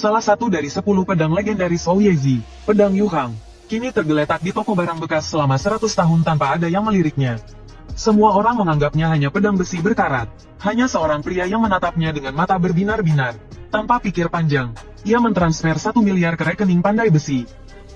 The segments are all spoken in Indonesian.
salah satu dari 10 pedang legendaris Ouyezi, pedang Yuhang, kini tergeletak di toko barang bekas selama 100 tahun tanpa ada yang meliriknya. Semua orang menganggapnya hanya pedang besi berkarat. Hanya seorang pria yang menatapnya dengan mata berbinar-binar. Tanpa pikir panjang, ia mentransfer 1 miliar ke rekening Pandai Besi.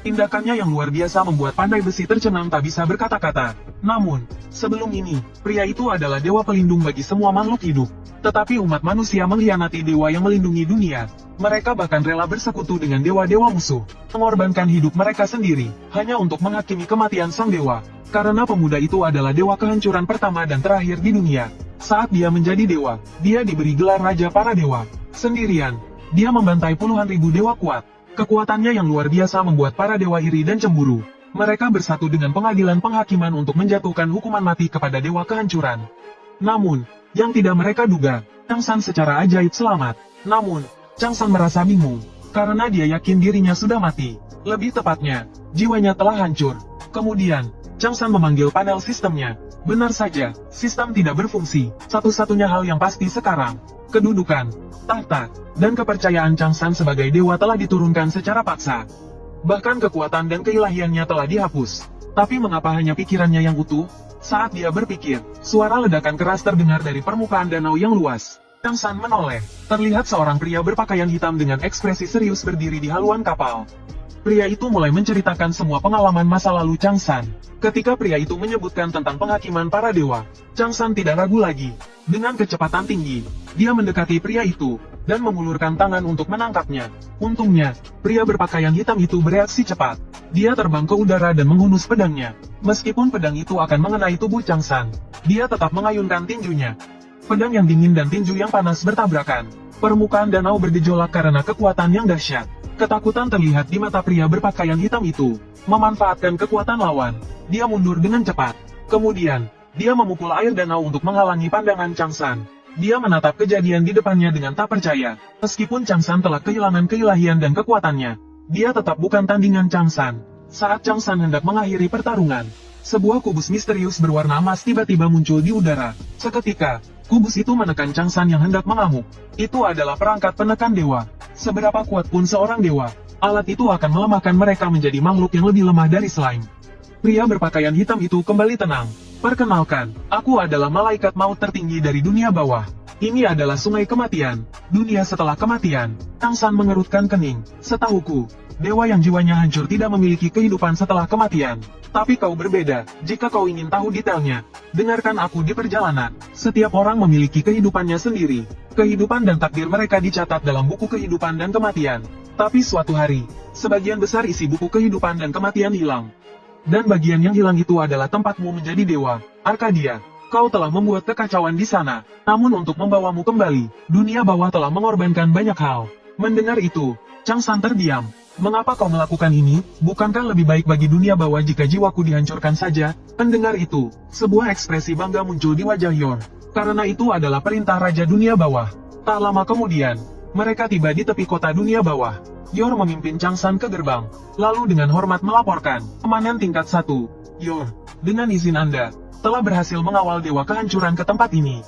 Tindakannya yang luar biasa membuat Pandai Besi tercengang tak bisa berkata-kata. Namun, sebelum ini, pria itu adalah dewa pelindung bagi semua makhluk hidup. Tetapi umat manusia mengkhianati dewa yang melindungi dunia. Mereka bahkan rela bersekutu dengan dewa-dewa musuh, mengorbankan hidup mereka sendiri, hanya untuk menghakimi kematian sang dewa. Karena pemuda itu adalah dewa kehancuran pertama dan terakhir di dunia. Saat dia menjadi dewa, dia diberi gelar Raja Para Dewa. Sendirian, dia membantai puluhan ribu dewa kuat. Kekuatannya yang luar biasa membuat para dewa iri dan cemburu. Mereka bersatu dengan pengadilan penghakiman untuk menjatuhkan hukuman mati kepada dewa kehancuran. Namun, yang tidak mereka duga, Changsan secara ajaib selamat. Namun, Changsan merasa bingung, karena dia yakin dirinya sudah mati. Lebih tepatnya, jiwanya telah hancur. Kemudian, Changsan memanggil panel sistemnya. Benar saja, sistem tidak berfungsi. Satu-satunya hal yang pasti sekarang, kedudukan, tahta, dan kepercayaan Changsan sebagai dewa telah diturunkan secara paksa. Bahkan kekuatan dan keilahiannya telah dihapus. Tapi mengapa hanya pikirannya yang utuh? Saat dia berpikir, suara ledakan keras terdengar dari permukaan danau yang luas. Changsan menoleh. Terlihat seorang pria berpakaian hitam dengan ekspresi serius berdiri di haluan kapal. Pria itu mulai menceritakan semua pengalaman masa lalu Changsan. Ketika pria itu menyebutkan tentang penghakiman para dewa, Changsan tidak ragu lagi. Dengan kecepatan tinggi, dia mendekati pria itu, dan mengulurkan tangan untuk menangkapnya. Untungnya, pria berpakaian hitam itu bereaksi cepat. Dia terbang ke udara dan menghunus pedangnya. Meskipun pedang itu akan mengenai tubuh Changsan, dia tetap mengayunkan tinjunya. Pedang yang dingin dan tinju yang panas bertabrakan. Permukaan danau bergejolak karena kekuatan yang dahsyat. Ketakutan terlihat di mata pria berpakaian hitam itu. Memanfaatkan kekuatan lawan, dia mundur dengan cepat. Kemudian, dia memukul air danau untuk menghalangi pandangan Changsan. Dia menatap kejadian di depannya dengan tak percaya. Meskipun Changsan telah kehilangan keilahian dan kekuatannya, dia tetap bukan tandingan Changsan. Saat Changsan hendak mengakhiri pertarungan, sebuah kubus misterius berwarna emas tiba-tiba muncul di udara. Seketika, kubus itu menekan Changsan yang hendak mengamuk. Itu adalah perangkat penekan dewa. Seberapa kuat pun seorang dewa, alat itu akan melemahkan mereka menjadi makhluk yang lebih lemah dari slime. Pria berpakaian hitam itu kembali tenang. Perkenalkan, aku adalah malaikat maut tertinggi dari dunia bawah. Ini adalah sungai kematian, dunia setelah kematian. Changsan mengerutkan kening. Setahuku, dewa yang jiwanya hancur tidak memiliki kehidupan setelah kematian. Tapi kau berbeda, jika kau ingin tahu detailnya. Dengarkan aku di perjalanan. Setiap orang memiliki kehidupannya sendiri. Kehidupan dan takdir mereka dicatat dalam buku kehidupan dan kematian. Tapi suatu hari, sebagian besar isi buku kehidupan dan kematian hilang. Dan bagian yang hilang itu adalah tempatmu menjadi dewa, Arkadia. Kau telah membuat kekacauan di sana. Namun untuk membawamu kembali, dunia bawah telah mengorbankan banyak hal. Mendengar itu, Changsan terdiam. Mengapa kau melakukan ini? Bukankah lebih baik bagi dunia bawah jika jiwaku dihancurkan saja? Mendengar itu, sebuah ekspresi bangga muncul di wajah Yor. Karena itu adalah perintah Raja Dunia Bawah. Tak lama kemudian, mereka tiba di tepi kota dunia bawah. Yor memimpin Changsan ke gerbang, lalu dengan hormat melaporkan, Komandan tingkat 1, Yor, dengan izin Anda, telah berhasil mengawal dewa kehancuran ke tempat ini.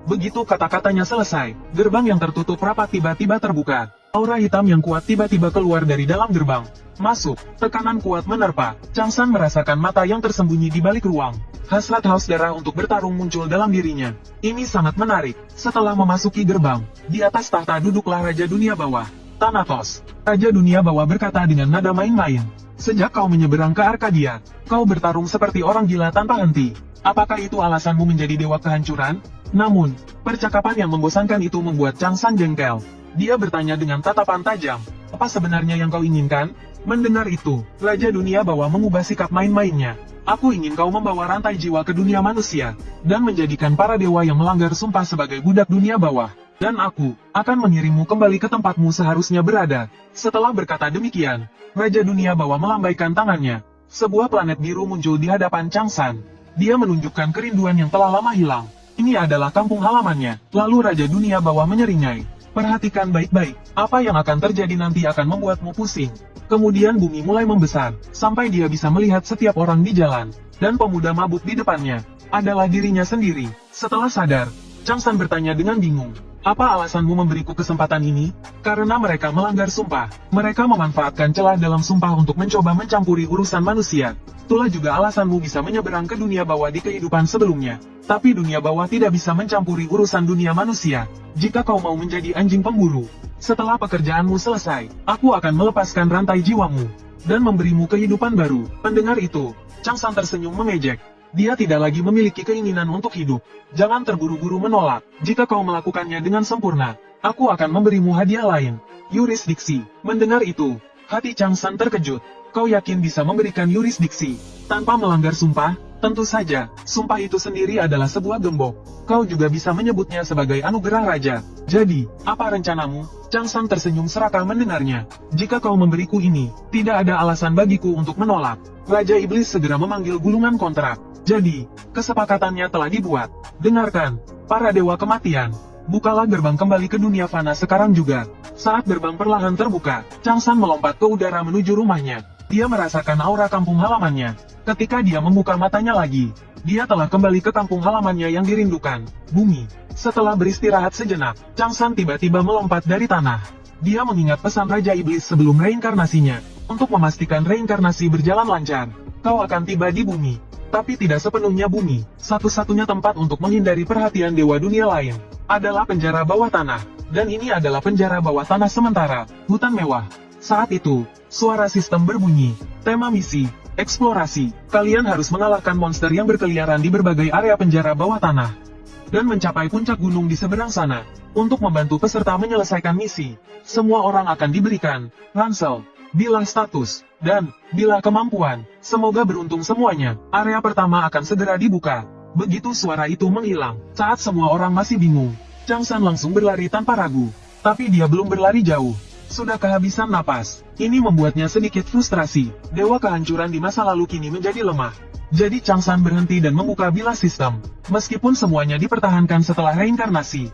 Begitu kata-katanya selesai, gerbang yang tertutup rapat tiba-tiba terbuka. Aura hitam yang kuat tiba-tiba keluar dari dalam gerbang. Masuk, tekanan kuat menerpa. Changsan merasakan mata yang tersembunyi di balik ruang. Hasrat haus darah untuk bertarung muncul dalam dirinya. Ini sangat menarik. Setelah memasuki gerbang, di atas tahta duduklah Raja Dunia Bawah, Thanatos. Raja Dunia Bawah berkata dengan nada main-main. Sejak kau menyeberang ke Arkadia, kau bertarung seperti orang gila tanpa henti. Apakah itu alasanmu menjadi dewa kehancuran? Namun, percakapan yang membosankan itu membuat Changsan jengkel. Dia bertanya dengan tatapan tajam, apa sebenarnya yang kau inginkan? Mendengar itu, Raja Dunia Bawah mengubah sikap main-mainnya. Aku ingin kau membawa rantai jiwa ke dunia manusia, dan menjadikan para dewa yang melanggar sumpah sebagai budak dunia bawah. Dan aku akan mengirimmu kembali ke tempatmu seharusnya berada. Setelah berkata demikian, Raja Dunia Bawah melambaikan tangannya. Sebuah planet biru muncul di hadapan Changsan. Dia menunjukkan kerinduan yang telah lama hilang. Ini adalah kampung halamannya. Lalu Raja Dunia Bawah menyeringai. Perhatikan baik-baik, apa yang akan terjadi nanti akan membuatmu pusing. Kemudian bumi mulai membesar, sampai dia bisa melihat setiap orang di jalan, dan pemuda mabuk di depannya, adalah dirinya sendiri. Setelah sadar, Chang San bertanya dengan bingung. Apa alasanmu memberiku kesempatan ini? Karena mereka melanggar sumpah. Mereka memanfaatkan celah dalam sumpah untuk mencoba mencampuri urusan manusia. Itulah juga alasanmu bisa menyeberang ke dunia bawah di kehidupan sebelumnya. Tapi dunia bawah tidak bisa mencampuri urusan dunia manusia. Jika kau mau menjadi anjing pemburu, setelah pekerjaanmu selesai, aku akan melepaskan rantai jiwamu dan memberimu kehidupan baru. Mendengar itu, Chang San tersenyum mengejek. Dia tidak lagi memiliki keinginan untuk hidup. Jangan terburu-buru menolak. Jika kau melakukannya dengan sempurna, aku akan memberimu hadiah lain. Yurisdiksi. Mendengar itu, hati Chang San terkejut. Kau yakin bisa memberikan yurisdiksi tanpa melanggar sumpah? Tentu saja, sumpah itu sendiri adalah sebuah gembok. Kau juga bisa menyebutnya sebagai anugerah raja. Jadi, apa rencanamu? Chang San tersenyum serakah mendengarnya. Jika kau memberiku ini, tidak ada alasan bagiku untuk menolak. Raja Iblis segera memanggil gulungan kontrak. Jadi, kesepakatannya telah dibuat. Dengarkan, para dewa kematian. Bukalah gerbang kembali ke dunia fana sekarang juga. Saat gerbang perlahan terbuka, Chang San melompat ke udara menuju rumahnya. Dia merasakan aura kampung halamannya. Ketika dia membuka matanya lagi, dia telah kembali ke kampung halamannya yang dirindukan, bumi. Setelah beristirahat sejenak, Chang San tiba-tiba melompat dari tanah. Dia mengingat pesan Raja Iblis sebelum reinkarnasinya, untuk memastikan reinkarnasi berjalan lancar. Kau akan tiba di bumi. Tapi tidak sepenuhnya bumi. Satu-satunya tempat untuk menghindari perhatian dewa dunia lain adalah penjara bawah tanah. Dan ini adalah penjara bawah tanah sementara, hutan mewah. Saat itu, suara sistem berbunyi. Tema misi, eksplorasi. Kalian harus mengalahkan monster yang berkeliaran di berbagai area penjara bawah tanah. Dan mencapai puncak gunung di seberang sana. Untuk membantu peserta menyelesaikan misi, semua orang akan diberikan ransel, bilah status, dan bilah kemampuan. Semoga beruntung semuanya. Area pertama akan segera dibuka. Begitu suara itu menghilang, saat semua orang masih bingung, Chang San langsung berlari tanpa ragu. Tapi dia belum berlari jauh. Sudah kehabisan napas. Ini membuatnya sedikit frustrasi. Dewa kehancuran di masa lalu kini menjadi lemah. Jadi Chang San berhenti dan membuka bilah sistem. Meskipun semuanya dipertahankan setelah reinkarnasi,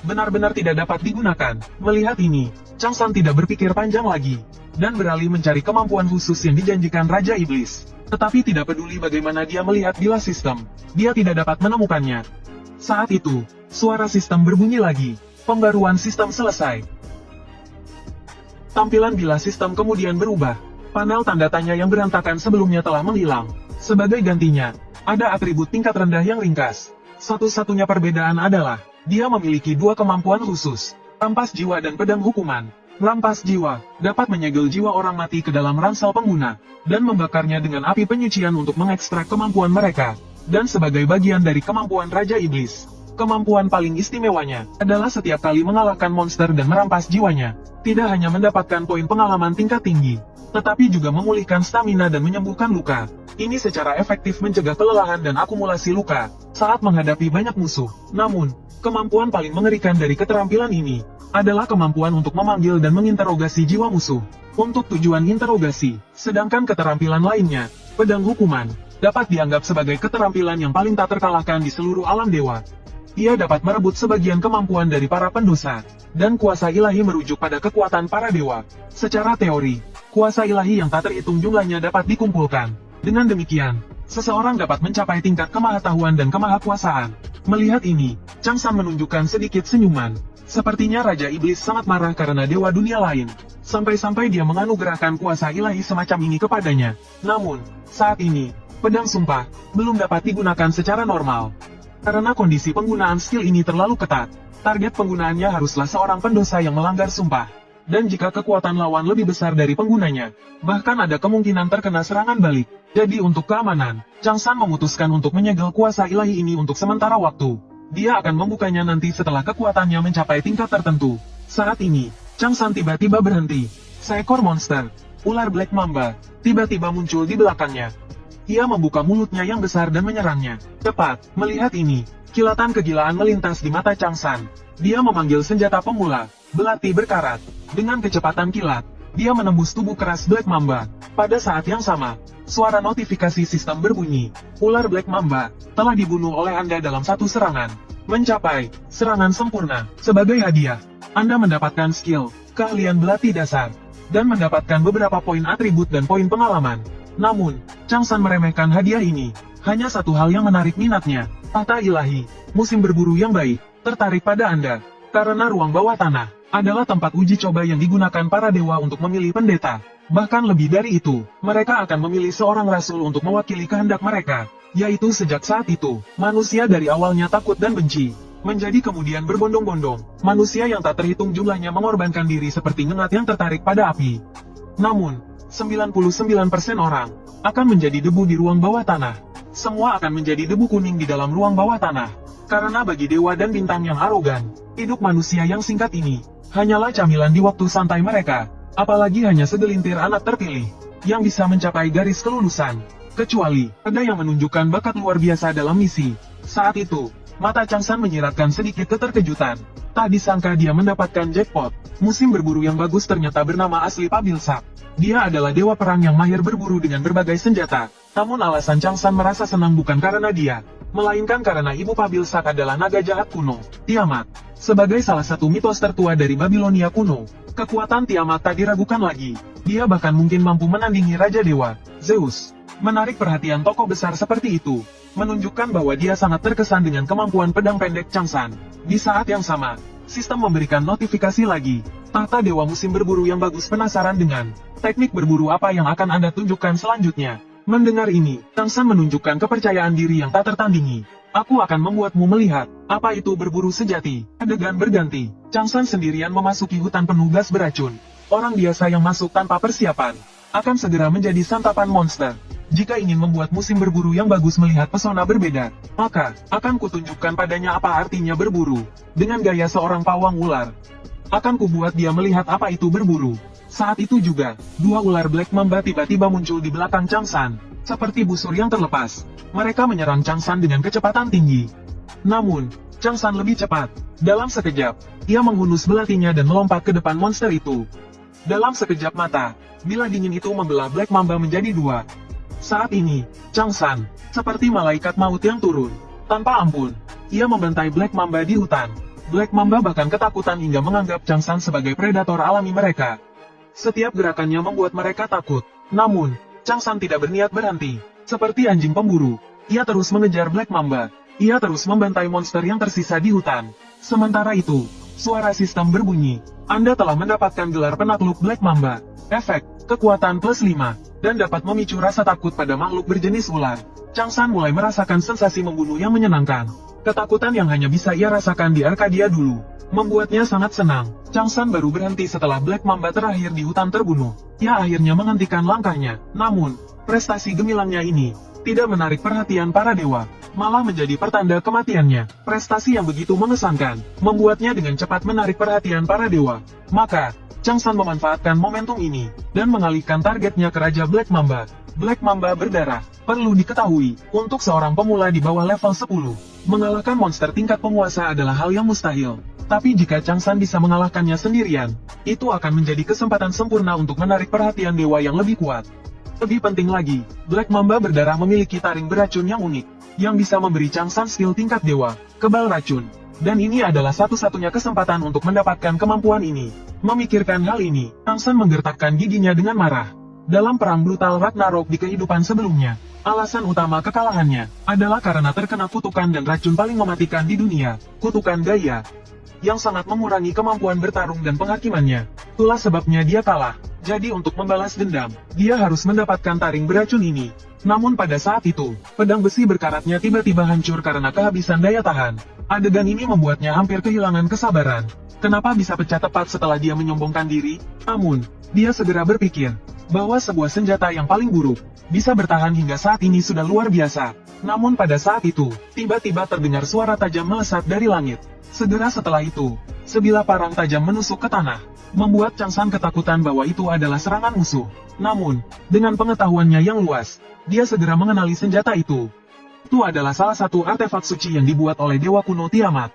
benar-benar tidak dapat digunakan. Melihat ini, Chang San tidak berpikir panjang lagi, dan beralih mencari kemampuan khusus yang dijanjikan Raja Iblis. Tetapi tidak peduli bagaimana dia melihat bilah sistem, dia tidak dapat menemukannya. Saat itu, suara sistem berbunyi lagi. Pembaruan sistem selesai. Tampilan bilah sistem kemudian berubah. Panel tanda tanya yang berantakan sebelumnya telah menghilang. Sebagai gantinya, ada atribut tingkat rendah yang ringkas. Satu-satunya perbedaan adalah, dia memiliki dua kemampuan khusus, rampas jiwa dan pedang hukuman. Rampas jiwa, dapat menyegel jiwa orang mati ke dalam ransel pengguna, dan membakarnya dengan api penyucian untuk mengekstrak kemampuan mereka. Dan sebagai bagian dari kemampuan Raja Iblis, kemampuan paling istimewanya adalah setiap kali mengalahkan monster dan merampas jiwanya, tidak hanya mendapatkan poin pengalaman tingkat tinggi, tetapi juga memulihkan stamina dan menyembuhkan luka. Ini secara efektif mencegah kelelahan dan akumulasi luka saat menghadapi banyak musuh. Namun, kemampuan paling mengerikan dari keterampilan ini adalah kemampuan untuk memanggil dan menginterogasi jiwa musuh untuk tujuan interogasi. Sedangkan keterampilan lainnya, pedang hukuman, dapat dianggap sebagai keterampilan yang paling tak terkalahkan di seluruh alam dewa. Ia dapat merebut sebagian kemampuan dari para pendosa, dan kuasa ilahi merujuk pada kekuatan para dewa. Secara teori, kuasa ilahi yang tak terhitung jumlahnya dapat dikumpulkan. Dengan demikian, seseorang dapat mencapai tingkat kemahatauan dan kemahakuasaan. Melihat ini, Chang San menunjukkan sedikit senyuman. Sepertinya Raja Iblis sangat marah karena dewa dunia lain, sampai-sampai dia menganugerahkan kuasa ilahi semacam ini kepadanya. Namun, saat ini, pedang sumpah belum dapat digunakan secara normal. Karena kondisi penggunaan skill ini terlalu ketat, target penggunaannya haruslah seorang pendosa yang melanggar sumpah. Dan jika kekuatan lawan lebih besar dari penggunanya, bahkan ada kemungkinan terkena serangan balik. Jadi untuk keamanan, Chang San memutuskan untuk menyegel kuasa ilahi ini untuk sementara waktu. Dia akan membukanya nanti setelah kekuatannya mencapai tingkat tertentu. Saat ini, Chang San tiba-tiba berhenti. Seekor monster, ular Black Mamba, tiba-tiba muncul di belakangnya. Ia membuka mulutnya yang besar dan menyerangnya. Cepat, melihat ini, kilatan kegilaan melintas di mata Chang San. Dia memanggil senjata pemula, belati berkarat. Dengan kecepatan kilat, dia menembus tubuh keras Black Mamba. Pada saat yang sama, suara notifikasi sistem berbunyi. Ular Black Mamba telah dibunuh oleh Anda dalam satu serangan. Mencapai serangan sempurna. Sebagai hadiah, Anda mendapatkan skill, keahlian belati dasar, dan mendapatkan beberapa poin atribut dan poin pengalaman. Namun, Chang San meremehkan hadiah ini. Hanya satu hal yang menarik minatnya. Tahta ilahi, musim berburu yang baik, tertarik pada Anda. Karena ruang bawah tanah adalah tempat uji coba yang digunakan para dewa untuk memilih pendeta. Bahkan lebih dari itu, mereka akan memilih seorang rasul untuk mewakili kehendak mereka. Yaitu sejak saat itu, manusia dari awalnya takut dan benci, menjadi kemudian berbondong-bondong. Manusia yang tak terhitung jumlahnya mengorbankan diri seperti ngenat yang tertarik pada api. Namun, 99% orang akan menjadi debu di ruang bawah tanah. Semua akan menjadi debu kuning di dalam ruang bawah tanah. Karena bagi dewa dan bintang yang arogan, hidup manusia yang singkat ini hanyalah camilan di waktu santai mereka. Apalagi hanya segelintir anak terpilih yang bisa mencapai garis kelulusan. Kecuali ada yang menunjukkan bakat luar biasa dalam misi. Saat itu, mata Changsan menyiratkan sedikit keterkejutan. Tak disangka dia mendapatkan jackpot. Musim berburu yang bagus ternyata bernama asli Pabilsak. Dia adalah dewa perang yang mahir berburu dengan berbagai senjata. Namun alasan Changsan merasa senang bukan karena dia, melainkan karena ibu Pabilsak adalah naga jahat kuno, Tiamat. Sebagai salah satu mitos tertua dari Babilonia kuno, kekuatan Tiamat tak diragukan lagi. Dia bahkan mungkin mampu menandingi Raja Dewa, Zeus. Menarik perhatian tokoh besar seperti itu, menunjukkan bahwa dia sangat terkesan dengan kemampuan pedang pendek Changsan. Di saat yang sama, sistem memberikan notifikasi lagi. Tahta Dewa Musim Berburu yang bagus penasaran dengan teknik berburu apa yang akan Anda tunjukkan selanjutnya. Mendengar ini, Changsan menunjukkan kepercayaan diri yang tak tertandingi. Aku akan membuatmu melihat apa itu berburu sejati. Adegan berganti. Changsan sendirian memasuki hutan penuh gas beracun. Orang biasa yang masuk tanpa persiapan akan segera menjadi santapan monster. Jika ingin membuat musim berburu yang bagus melihat pesona berbeda, maka akan kutunjukkan padanya apa artinya berburu. Dengan gaya seorang pawang ular, akan kubuat dia melihat apa itu berburu. Saat itu juga, dua ular Black Mamba tiba-tiba muncul di belakang Changsan, seperti busur yang terlepas. Mereka menyerang Changsan dengan kecepatan tinggi. Namun, Changsan lebih cepat. Dalam sekejap, ia menghunus belatinya dan melompat ke depan monster itu. Dalam sekejap mata, bilah dingin itu membelah Black Mamba menjadi dua. Saat ini, Changsan seperti malaikat maut yang turun. Tanpa ampun, ia membantai Black Mamba di hutan. Black Mamba bahkan ketakutan hingga menganggap Changsan sebagai predator alami mereka. Setiap gerakannya membuat mereka takut. Namun, Changsan tidak berniat berhenti. Seperti anjing pemburu, ia terus mengejar Black Mamba. Ia terus membantai monster yang tersisa di hutan. Sementara itu, suara sistem berbunyi. Anda telah mendapatkan gelar penakluk Black Mamba. Efek, kekuatan plus 5, dan dapat memicu rasa takut pada makhluk berjenis ular. Changsan mulai merasakan sensasi membunuh yang menyenangkan. Ketakutan yang hanya bisa ia rasakan di Arkadia dulu membuatnya sangat senang. Changsan baru berhenti setelah Black Mamba terakhir di hutan terbunuh. Ia akhirnya menghentikan langkahnya. Namun, prestasi gemilangnya ini tidak menarik perhatian para dewa, malah menjadi pertanda kematiannya. Prestasi yang begitu mengesankan membuatnya dengan cepat menarik perhatian para dewa. Maka, Changsan memanfaatkan momentum ini dan mengalihkan targetnya ke Raja Black Mamba. Black Mamba berdarah. Perlu diketahui, untuk seorang pemula di bawah level 10, mengalahkan monster tingkat penguasa adalah hal yang mustahil. Tapi jika Changsan bisa mengalahkannya sendirian, itu akan menjadi kesempatan sempurna untuk menarik perhatian dewa yang lebih kuat. Lebih penting lagi, Black Mamba berdarah memiliki taring beracun yang unik, yang bisa memberi Changsan skill tingkat dewa, kebal racun. Dan ini adalah satu-satunya kesempatan untuk mendapatkan kemampuan ini. Memikirkan hal ini, Changsan menggertakkan giginya dengan marah. Dalam perang brutal Ragnarok di kehidupan sebelumnya, alasan utama kekalahannya adalah karena terkena kutukan dan racun paling mematikan di dunia, kutukan Gaia, yang sangat mengurangi kemampuan bertarung dan penghakimannya. Itulah sebabnya dia kalah. Jadi untuk membalas dendam, dia harus mendapatkan taring beracun ini. Namun pada saat itu, pedang besi berkaratnya tiba-tiba hancur karena kehabisan daya tahan. Adegan ini membuatnya hampir kehilangan kesabaran. Kenapa bisa pecah tepat setelah dia menyombongkan diri? Namun, dia segera berpikir bahwa sebuah senjata yang paling buruk bisa bertahan hingga saat ini sudah luar biasa. Namun pada saat itu, tiba-tiba terdengar suara tajam melesat dari langit. Segera setelah itu, sebilah parang tajam menusuk ke tanah, membuat Changsan ketakutan bahwa itu adalah serangan musuh. Namun, dengan pengetahuannya yang luas, dia segera mengenali senjata itu. Itu adalah salah satu artefak suci yang dibuat oleh dewa kuno Tiamat.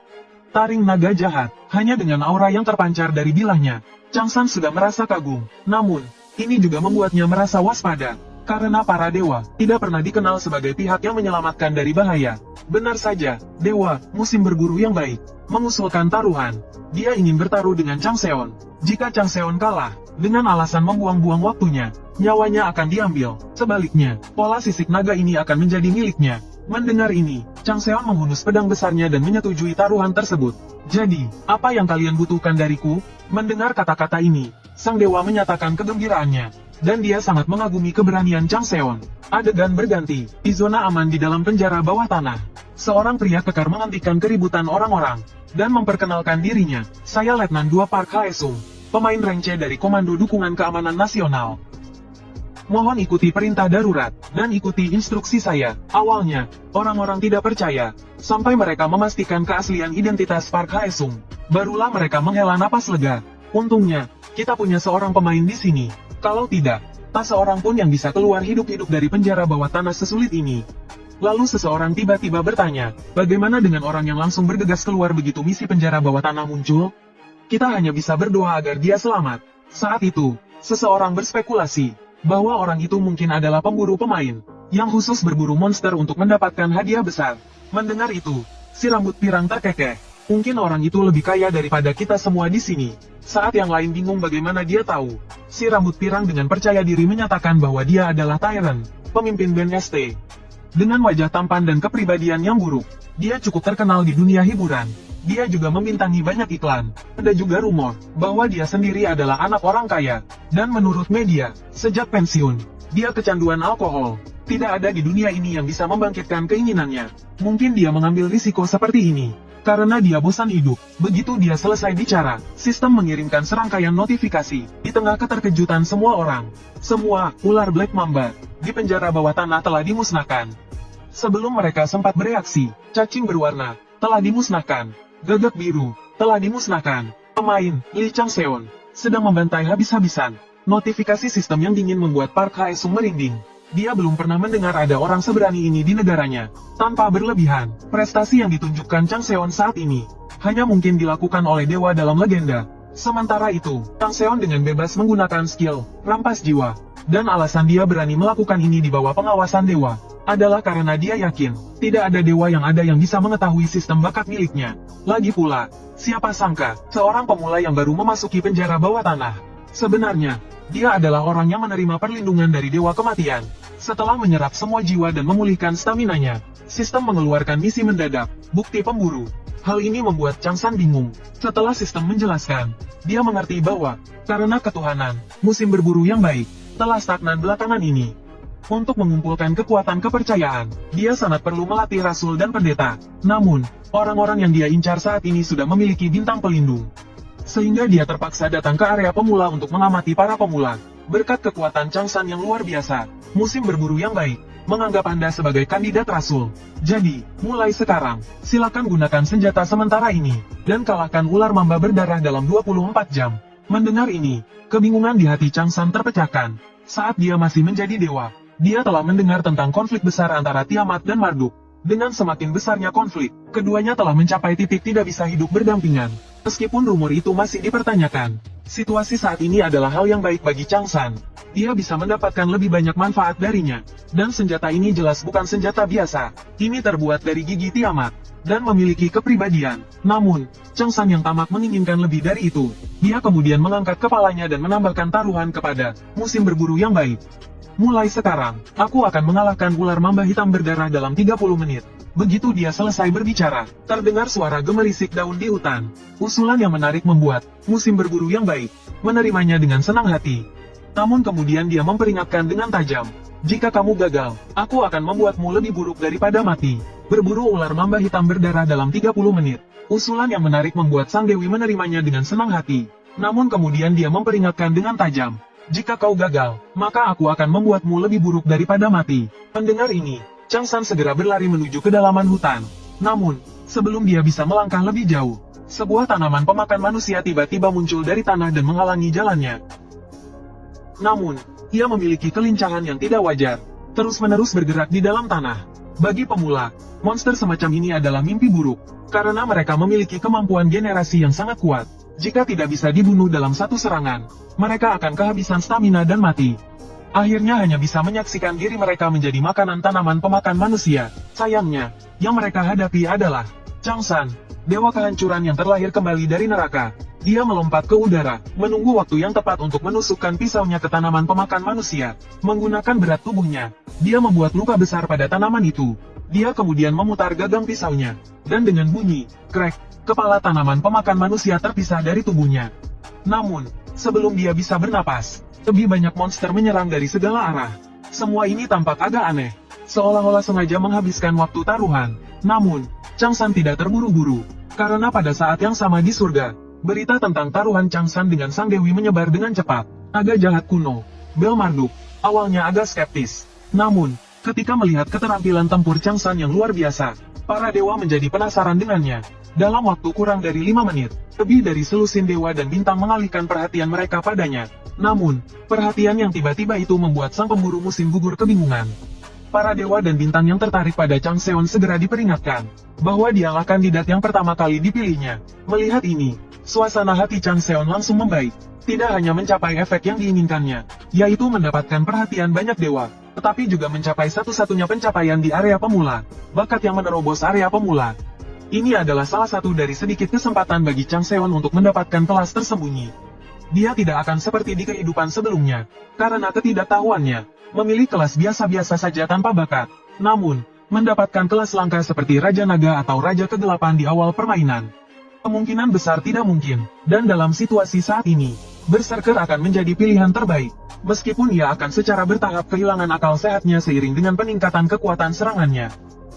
Taring naga jahat, hanya dengan aura yang terpancar dari bilahnya, Changsan sudah merasa kagum. Namun, ini juga membuatnya merasa waspada. Karena para dewa tidak pernah dikenal sebagai pihak yang menyelamatkan dari bahaya. Benar saja, dewa, musim berburu yang baik, mengusulkan taruhan. Dia ingin bertaruh dengan Changseon. Jika Changseon kalah, dengan alasan membuang-buang waktunya, nyawanya akan diambil. Sebaliknya, pola sisik naga ini akan menjadi miliknya. Mendengar ini, Chang Seon menghunus pedang besarnya dan menyetujui taruhan tersebut. Jadi, apa yang kalian butuhkan dariku? Mendengar kata-kata ini, sang dewa menyatakan kegembiraannya. Dan dia sangat mengagumi keberanian Chang Seon. Adegan berganti, di zona aman di dalam penjara bawah tanah. Seorang pria kekar menghentikan keributan orang-orang, dan memperkenalkan dirinya. Saya Letnan 2 Park Hae-sung, pemain rank C dari Komando Dukungan Keamanan Nasional. Mohon ikuti perintah darurat, dan ikuti instruksi saya. Awalnya, orang-orang tidak percaya, sampai mereka memastikan keaslian identitas Park Hae-sung. Barulah mereka menghela napas lega. Untungnya, kita punya seorang pemain di sini. Kalau tidak, tak seorang pun yang bisa keluar hidup-hidup dari penjara bawah tanah sesulit ini. Lalu seseorang tiba-tiba bertanya, bagaimana dengan orang yang langsung bergegas keluar begitu misi penjara bawah tanah muncul? Kita hanya bisa berdoa agar dia selamat. Saat itu, seseorang berspekulasi bahwa orang itu mungkin adalah pemburu pemain, yang khusus berburu monster untuk mendapatkan hadiah besar. Mendengar itu, si rambut pirang terkekeh. Mungkin orang itu lebih kaya daripada kita semua di sini. Saat yang lain bingung bagaimana dia tahu, si rambut pirang dengan percaya diri menyatakan bahwa dia adalah Tyrant, pemimpin band ST. Dengan wajah tampan dan kepribadian yang buruk, dia cukup terkenal di dunia hiburan. Dia juga membintangi banyak iklan. Ada juga rumor bahwa dia sendiri adalah anak orang kaya. Dan menurut media, sejak pensiun, dia kecanduan alkohol. Tidak ada di dunia ini yang bisa membangkitkan keinginannya. Mungkin dia mengambil risiko seperti ini karena dia bosan hidup. Begitu dia selesai bicara, sistem mengirimkan serangkaian notifikasi. Di tengah keterkejutan semua orang, semua ular Black Mamba di penjara bawah tanah telah dimusnahkan. Sebelum mereka sempat bereaksi, cacing berwarna telah dimusnahkan. Gagak biru telah dimusnahkan. Pemain Lee Chang Seon sedang membantai habis-habisan. Notifikasi sistem yang dingin membuat Park Hae-sung merinding. Dia belum pernah mendengar ada orang seberani ini di negaranya. Tanpa berlebihan, prestasi yang ditunjukkan Chang Seon saat ini hanya mungkin dilakukan oleh dewa dalam legenda. Sementara itu, Chang Seon dengan bebas menggunakan skill rampas jiwa, dan alasan dia berani melakukan ini di bawah pengawasan dewa adalah karena dia yakin tidak ada dewa yang ada yang bisa mengetahui sistem bakat miliknya. Lagi pula, siapa sangka seorang pemula yang baru memasuki penjara bawah tanah, sebenarnya dia adalah orang yang menerima perlindungan dari dewa kematian. Setelah menyerap semua jiwa dan memulihkan staminanya, sistem mengeluarkan misi mendadak, bukti pemburu. Hal ini membuat Chang San bingung. Setelah sistem menjelaskan, dia mengerti bahwa karena ketuhanan, musim berburu yang baik telah stagnan belakangan ini. Untuk mengumpulkan kekuatan kepercayaan, dia sangat perlu melatih rasul dan pendeta. Namun, orang-orang yang dia incar saat ini sudah memiliki bintang pelindung. Sehingga dia terpaksa datang ke area pemula untuk mengamati para pemula. Berkat kekuatan Chang San yang luar biasa, musim berburu yang baik menganggap Anda sebagai kandidat rasul. Jadi, mulai sekarang, silakan gunakan senjata sementara ini, dan kalahkan ular mamba berdarah dalam 24 jam. Mendengar ini, kebingungan di hati Chang San terpecahkan. Saat dia masih menjadi dewa, dia telah mendengar tentang konflik besar antara Tiamat dan Marduk. Dengan semakin besarnya konflik, keduanya telah mencapai titik tidak bisa hidup berdampingan. Meskipun rumor itu masih dipertanyakan, situasi saat ini adalah hal yang baik bagi Chang San. Dia bisa mendapatkan lebih banyak manfaat darinya. Dan senjata ini jelas bukan senjata biasa. Ini terbuat dari gigi Tiamat, dan memiliki kepribadian. Namun, Chang San yang tamak menginginkan lebih dari itu. Dia kemudian mengangkat kepalanya dan menambahkan taruhan kepada musim berburu yang baik. Mulai sekarang, aku akan mengalahkan ular mamba hitam berdarah dalam 30 menit. Begitu dia selesai berbicara, terdengar suara gemerisik daun di hutan. Usulan yang menarik membuat musim berburu yang baik menerimanya dengan senang hati. Namun kemudian dia memperingatkan dengan tajam, jika kamu gagal, aku akan membuatmu lebih buruk daripada mati. Berburu ular mamba hitam berdarah dalam 30 menit. Usulan yang menarik membuat sang dewi menerimanya dengan senang hati. Namun kemudian dia memperingatkan dengan tajam, jika kau gagal, maka aku akan membuatmu lebih buruk daripada mati. Mendengar ini, Chang San segera berlari menuju kedalaman hutan. Namun, sebelum dia bisa melangkah lebih jauh, sebuah tanaman pemakan manusia tiba-tiba muncul dari tanah dan menghalangi jalannya. Namun, ia memiliki kelincahan yang tidak wajar, terus-menerus bergerak di dalam tanah. Bagi pemula, monster semacam ini adalah mimpi buruk, karena mereka memiliki kemampuan generasi yang sangat kuat. Jika tidak bisa dibunuh dalam satu serangan, mereka akan kehabisan stamina dan mati. Akhirnya hanya bisa menyaksikan diri mereka menjadi makanan tanaman pemakan manusia. Sayangnya, yang mereka hadapi adalah Chang San, dewa kehancuran yang terlahir kembali dari neraka. Dia melompat ke udara, menunggu waktu yang tepat untuk menusukkan pisaunya ke tanaman pemakan manusia. Menggunakan berat tubuhnya, dia membuat luka besar pada tanaman itu. Dia kemudian memutar gagang pisaunya, dan dengan bunyi krek, kepala tanaman pemakan manusia terpisah dari tubuhnya. Namun, sebelum dia bisa bernapas, lebih banyak monster menyerang dari segala arah. Semua ini tampak agak aneh, seolah-olah sengaja menghabiskan waktu taruhan. Namun, Changsan tidak terburu-buru, karena pada saat yang sama di surga, berita tentang taruhan Changsan dengan sang dewi menyebar dengan cepat. Naga jahat kuno, Bel Marduk, awalnya agak skeptis. Namun, ketika melihat keterampilan tempur Changsan yang luar biasa, para dewa menjadi penasaran dengannya. Dalam waktu kurang dari 5 menit, lebih dari selusin dewa dan bintang mengalihkan perhatian mereka padanya. Namun, perhatian yang tiba-tiba itu membuat sang pemburu musim gugur kebingungan. Para dewa dan bintang yang tertarik pada Chang Seon segera diperingatkan bahwa dialah kandidat yang pertama kali dipilihnya. Melihat ini, suasana hati Chang Seon langsung membaik. Tidak hanya mencapai efek yang diinginkannya, yaitu mendapatkan perhatian banyak dewa, tetapi juga mencapai satu-satunya pencapaian di area pemula, bakat yang menerobos area pemula. Ini adalah salah satu dari sedikit kesempatan bagi Chang Seon untuk mendapatkan kelas tersembunyi. Dia tidak akan seperti di kehidupan sebelumnya, karena ketidaktahuannya, memilih kelas biasa-biasa saja tanpa bakat. Namun, mendapatkan kelas langka seperti Raja Naga atau Raja Kegelapan di awal permainan, kemungkinan besar tidak mungkin, dan dalam situasi saat ini, Berserker akan menjadi pilihan terbaik, meskipun ia akan secara bertahap kehilangan akal sehatnya seiring dengan peningkatan kekuatan serangannya.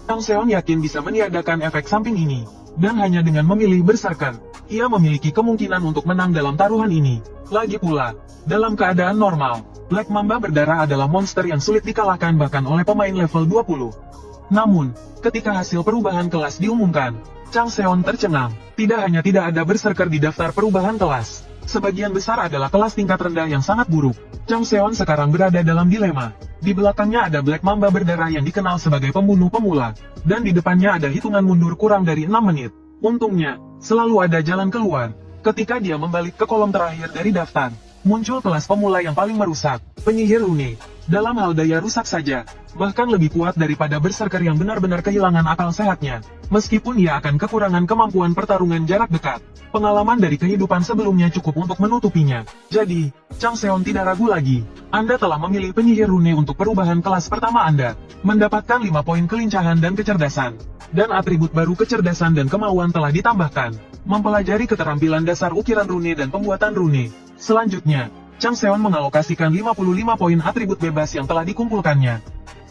Chang Seon yakin bisa meniadakan efek samping ini, dan hanya dengan memilih Berserker, ia memiliki kemungkinan untuk menang dalam taruhan ini. Lagi pula, dalam keadaan normal, Black Mamba berdarah adalah monster yang sulit dikalahkan bahkan oleh pemain level 20. Namun, ketika hasil perubahan kelas diumumkan, Chang Seon tercengang. Tidak hanya tidak ada Berserker di daftar perubahan kelas, sebagian besar adalah kelas tingkat rendah yang sangat buruk. Chang Seon sekarang berada dalam dilema. Di belakangnya ada Black Mamba berdarah yang dikenal sebagai pembunuh pemula, dan di depannya ada hitungan mundur kurang dari 6 menit. Untungnya, selalu ada jalan keluar. Ketika dia membalik ke kolom terakhir dari daftar, muncul kelas pemula yang paling merusak, penyihir rune. Dalam hal daya rusak saja, bahkan lebih kuat daripada Berserker yang benar-benar kehilangan akal sehatnya. Meskipun ia akan kekurangan kemampuan pertarungan jarak dekat, pengalaman dari kehidupan sebelumnya cukup untuk menutupinya. Jadi, Chang Seon tidak ragu lagi. Anda telah memilih penyihir rune untuk perubahan kelas pertama Anda. Mendapatkan 5 poin kelincahan dan kecerdasan. Dan atribut baru kecerdasan dan kemauan telah ditambahkan. Mempelajari keterampilan dasar ukiran rune dan pembuatan rune. Selanjutnya, Chang Seon mengalokasikan 55 poin atribut bebas yang telah dikumpulkannya.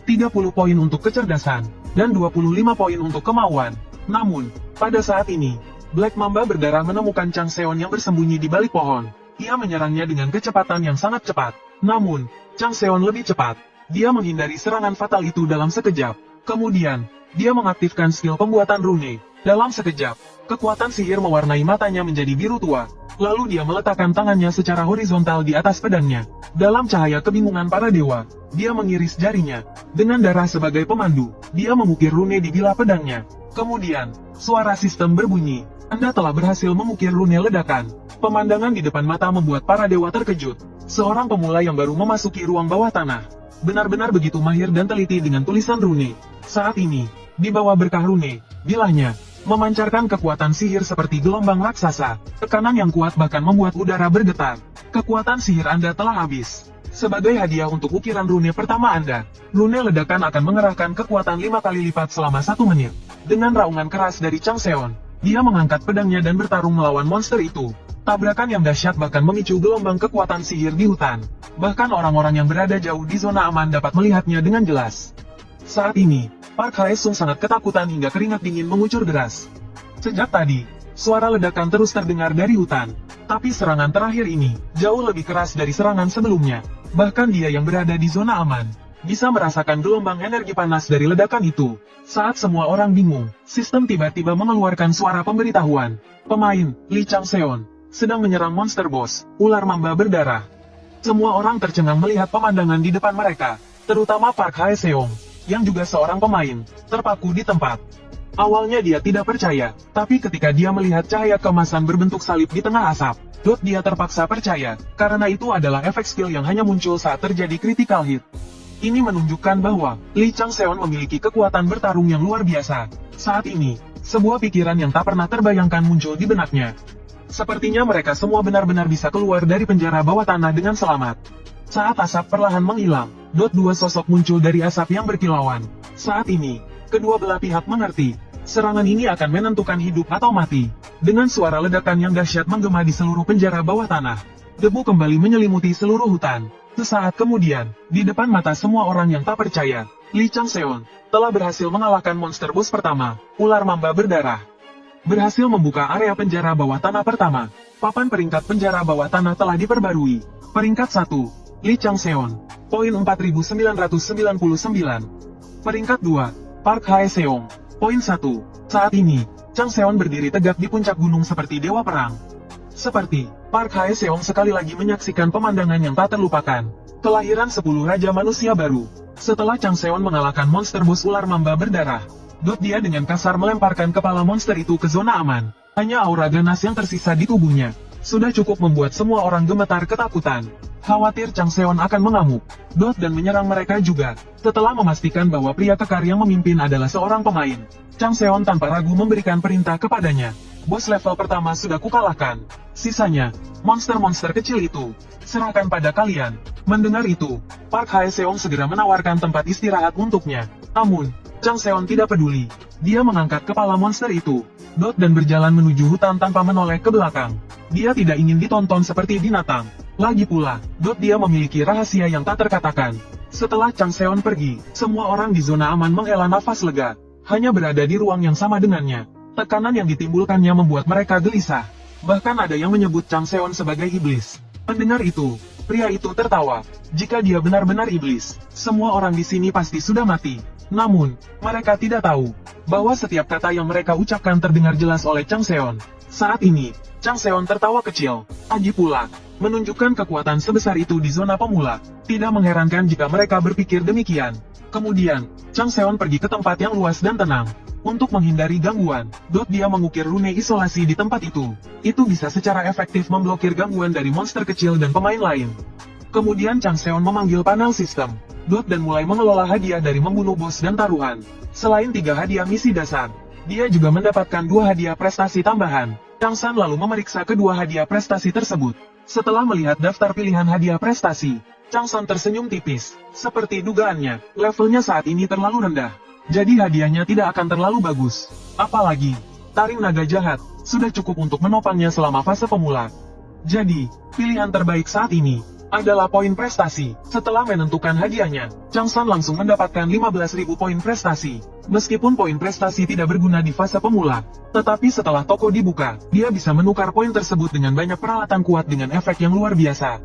30 poin untuk kecerdasan, dan 25 poin untuk kemauan. Namun, pada saat ini, Black Mamba berdarah menemukan Chang Seon yang bersembunyi di balik pohon. Ia menyerangnya dengan kecepatan yang sangat cepat. Namun, Chang Seon lebih cepat. Dia menghindari serangan fatal itu dalam sekejap. Kemudian, dia mengaktifkan skill pembuatan rune. Dalam sekejap, kekuatan sihir mewarnai matanya menjadi biru tua. Lalu dia meletakkan tangannya secara horizontal di atas pedangnya. Dalam cahaya kebingungan para dewa, dia mengiris jarinya. Dengan darah sebagai pemandu, dia mengukir rune di bilah pedangnya. Kemudian, suara sistem berbunyi. Anda telah berhasil mengukir rune ledakan. Pemandangan di depan mata membuat para dewa terkejut. Seorang pemula yang baru memasuki ruang bawah tanah, benar-benar begitu mahir dan teliti dengan tulisan rune. Saat ini, di bawah berkah rune, bilahnya memancarkan kekuatan sihir seperti gelombang raksasa. Tekanan yang kuat bahkan membuat udara bergetar. Kekuatan sihir Anda telah habis. Sebagai hadiah untuk ukiran rune pertama Anda, rune ledakan akan mengerahkan kekuatan 5 kali lipat selama 1 menit. Dengan raungan keras dari Chang Seon, dia mengangkat pedangnya dan bertarung melawan monster itu. Tabrakan yang dahsyat bahkan memicu gelombang kekuatan sihir di hutan. Bahkan orang-orang yang berada jauh di zona aman dapat melihatnya dengan jelas. Saat ini, Park Hae-sung sangat ketakutan hingga keringat dingin mengucur deras. Sejak tadi, suara ledakan terus terdengar dari hutan. Tapi serangan terakhir ini, jauh lebih keras dari serangan sebelumnya. Bahkan dia yang berada di zona aman, bisa merasakan gelombang energi panas dari ledakan itu. Saat semua orang bingung, sistem tiba-tiba mengeluarkan suara pemberitahuan. Pemain, Lee Chang Seon, sedang menyerang monster boss, ular mamba berdarah. Semua orang tercengang melihat pemandangan di depan mereka, terutama Park Hae-seung, yang juga seorang pemain, terpaku di tempat. Awalnya dia tidak percaya, tapi ketika dia melihat cahaya keemasan berbentuk salib di tengah asap, dia terpaksa percaya, karena itu adalah efek skill yang hanya muncul saat terjadi critical hit. Ini menunjukkan bahwa Lee Chang Seon memiliki kekuatan bertarung yang luar biasa. Saat ini, sebuah pikiran yang tak pernah terbayangkan muncul di benaknya. Sepertinya mereka semua benar-benar bisa keluar dari penjara bawah tanah dengan selamat. Saat asap perlahan menghilang, dua sosok muncul dari asap yang berkilauan. Saat ini, Kedua belah pihak mengerti, serangan ini akan menentukan hidup atau mati. Dengan suara ledakan yang dahsyat menggema di seluruh penjara bawah tanah, debu kembali menyelimuti seluruh hutan. Sesaat kemudian, di depan mata semua orang yang tak percaya, Lee Changseon telah berhasil mengalahkan monster bos pertama, ular mamba berdarah. Berhasil membuka area penjara bawah tanah pertama. Papan peringkat penjara bawah tanah telah diperbarui. Peringkat 1, Lee Changseon, poin 4999. Peringkat 2, Park Hae-seong, poin 1. Saat ini, Changseon berdiri tegak di puncak gunung seperti dewa perang. Seperti, Park Hae-seong sekali lagi menyaksikan pemandangan yang tak terlupakan. Kelahiran 10 Raja Manusia baru. Setelah Changseon mengalahkan monster bos ular mamba berdarah, dia dengan kasar melemparkan kepala monster itu ke zona aman. Hanya aura ganas yang tersisa di tubuhnya sudah cukup membuat semua orang gemetar ketakutan. Khawatir Changseon akan mengamuk, dan menyerang mereka juga. Setelah memastikan bahwa pria kekar yang memimpin adalah seorang pemain, Changseon tanpa ragu memberikan perintah kepadanya. Bos level pertama sudah kukalahkan. Sisanya, monster-monster kecil itu, serahkan pada kalian. Mendengar itu, Park Hae-seong segera menawarkan tempat istirahat untuknya. Namun, Changseon tidak peduli. Dia mengangkat kepala monster itu, dan berjalan menuju hutan tanpa menoleh ke belakang. Dia tidak ingin ditonton seperti binatang. Lagi pula, dia memiliki rahasia yang tak terkatakan. Setelah Changseon pergi, semua orang di zona aman menghela nafas lega. Hanya berada di ruang yang sama dengannya. Tekanan yang ditimbulkannya membuat mereka gelisah. Bahkan ada yang menyebut Changseon sebagai iblis. Mendengar itu, pria itu tertawa. Jika dia benar-benar iblis, semua orang di sini pasti sudah mati. Namun, mereka tidak tahu bahwa setiap kata yang mereka ucapkan terdengar jelas oleh Changseon. Saat ini, Changseon tertawa kecil. Lagi pula, menunjukkan kekuatan sebesar itu di zona pemula. Tidak mengherankan jika mereka berpikir demikian. Kemudian, Changseon pergi ke tempat yang luas dan tenang. Untuk menghindari gangguan, dia mengukir rune isolasi di tempat itu. Itu bisa secara efektif memblokir gangguan dari monster kecil dan pemain lain. Kemudian Changseon memanggil panel sistem, dan mulai mengelola hadiah dari membunuh bos dan taruhan. Selain 3 hadiah misi dasar, dia juga mendapatkan 2 hadiah prestasi tambahan. Changsan lalu memeriksa kedua hadiah prestasi tersebut. Setelah melihat daftar pilihan hadiah prestasi, Changsan tersenyum tipis. Seperti dugaannya, levelnya saat ini terlalu rendah. Jadi hadiahnya tidak akan terlalu bagus. Apalagi, taring naga jahat, sudah cukup untuk menopangnya selama fase pemula. Jadi, pilihan terbaik saat ini adalah poin prestasi. Setelah menentukan hadiahnya, Changsan langsung mendapatkan 15.000 poin prestasi. Meskipun poin prestasi tidak berguna di fase pemula, tetapi setelah toko dibuka, dia bisa menukar poin tersebut dengan banyak peralatan kuat dengan efek yang luar biasa.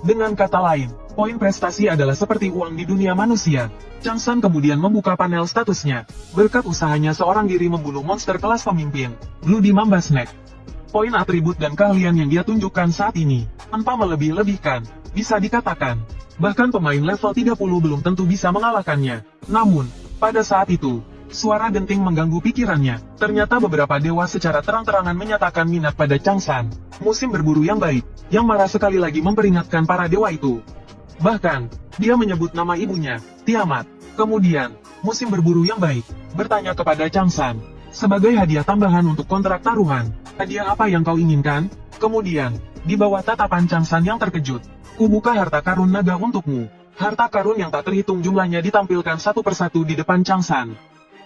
Dengan kata lain, poin prestasi adalah seperti uang di dunia manusia. Changsan kemudian membuka panel statusnya. Berkat usahanya seorang diri membunuh monster kelas pemimpin, Bloody Mamba Snack. Poin atribut dan keahlian yang dia tunjukkan saat ini, tanpa melebih-lebihkan, bisa dikatakan, bahkan pemain level 30 belum tentu bisa mengalahkannya. Namun, pada saat itu, suara genting mengganggu pikirannya. Ternyata beberapa dewa secara terang-terangan menyatakan minat pada Changsan. Musim berburu yang baik, yang marah sekali lagi memperingatkan para dewa itu. Bahkan, dia menyebut nama ibunya, Tiamat. Kemudian, musim berburu yang baik bertanya kepada Changsan, sebagai hadiah tambahan untuk kontrak taruhan, hadiah apa yang kau inginkan? Kemudian, di bawah tatapan Changsan yang terkejut, kubuka harta karun naga untukmu. Harta karun yang tak terhitung jumlahnya ditampilkan satu persatu di depan Changsan.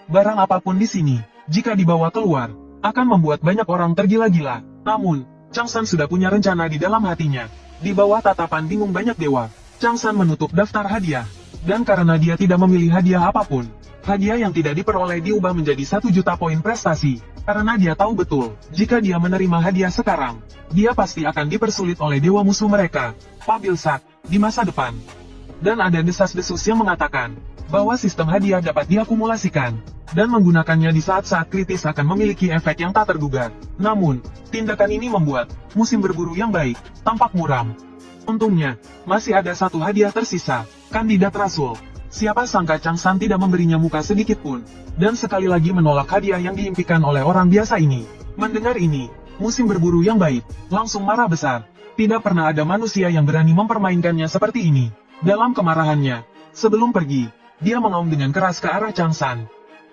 Barang apapun di sini, jika dibawa keluar, akan membuat banyak orang tergila-gila. Namun, Changsan sudah punya rencana di dalam hatinya. Di bawah tatapan bingung banyak dewa, Changsan menutup daftar hadiah. Dan karena dia tidak memilih hadiah apapun, hadiah yang tidak diperoleh diubah menjadi 1 juta poin prestasi. Karena dia tahu betul, jika dia menerima hadiah sekarang, dia pasti akan dipersulit oleh dewa musuh mereka, Pabilsak, di masa depan. Dan ada desas-desus yang mengatakan bahwa sistem hadiah dapat diakumulasikan, dan menggunakannya di saat-saat kritis akan memiliki efek yang tak terduga. Namun, tindakan ini membuat musim berburu yang baik tampak muram. Untungnya, masih ada 1 hadiah tersisa, kandidat rasul. Siapa sangka Changsan tidak memberinya muka sedikit pun, dan sekali lagi menolak hadiah yang diimpikan oleh orang biasa ini. Mendengar ini, musim berburu yang baik langsung marah besar. Tidak pernah ada manusia yang berani mempermainkannya seperti ini. Dalam kemarahannya, sebelum pergi, dia mengaum dengan keras ke arah Changsan.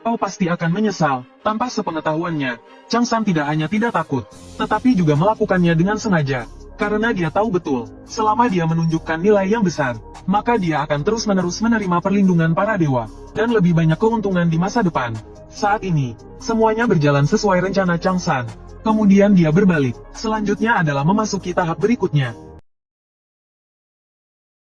Kau pasti akan menyesal. Tanpa sepengetahuannya, Changsan tidak hanya tidak takut, tetapi juga melakukannya dengan sengaja. Karena dia tahu betul, selama dia menunjukkan nilai yang besar, maka dia akan terus-menerus menerima perlindungan para dewa, dan lebih banyak keuntungan di masa depan. Saat ini, semuanya berjalan sesuai rencana Changsan. Kemudian dia berbalik. Selanjutnya adalah memasuki tahap berikutnya.